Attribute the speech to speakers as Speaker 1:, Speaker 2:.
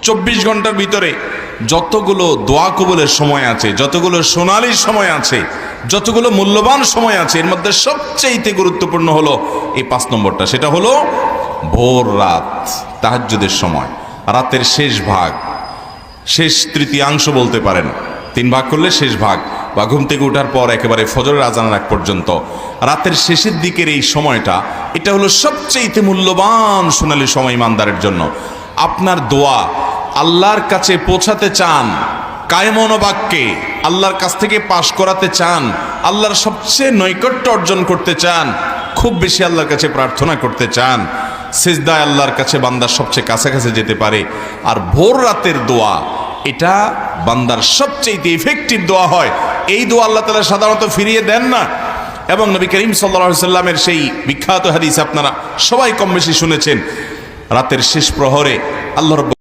Speaker 1: 24 ঘন্টার ভিতরে যতগুলো দোয়া কবুলের সময় আছে, যতগুলো সোনালী সময় আছে, যতগুলো মূল্যবান সময় আছে, এর মধ্যে সবচেয়ে গুরুত্বপূর্ণ হলো এই 5 নম্বরটা। সেটা হলো ভোর রাত, তাহাজ্জুদের সময়, রাতের শেষ ভাগ, শেষ তৃতীয়াংশ বলতে পারেন। 3 ভাগ করলে শেষ ভাগ, বা ঘুম থেকে ওঠার পর একেবারে ফজরের আজানের আগ পর্যন্ত রাতের শেষের দিকের এই সময়টা, এটা হলো সবচেয়ে মূল্যবান সোনালী সময় ইমানদারের জন্য। আপনার দোয়া আল্লাহর কাছে পৌঁছাতে চান, কায়মন বাক্যে আল্লাহর কাছ থেকে পাশ করাতে চান, আল্লাহর সবচেয়ে নৈকট্য অর্জন করতে চান, খুব বেশি আল্লাহর কাছে প্রার্থনা করতে চান, সিজদায় আল্লাহর কাছে বান্দার সবচেয়ে কাছাকাছি যেতে পারে। আর ভোর রাতের দোয়া, এটা বান্দার সবচেয়ে ইফেক্টিভ দোয়া হয়। এই দোয়া আল্লাহ তাআলা সাধারণত ফিরিয়ে দেন না। এবং নবী করিম সাল্লাল্লাহু আলাইহি সাল্লামের সেই বিখ্যাত হাদিস আপনারা সবাই কম বেশি শুনেছেন, রাতের শেষ প্রহরে আল্লাহ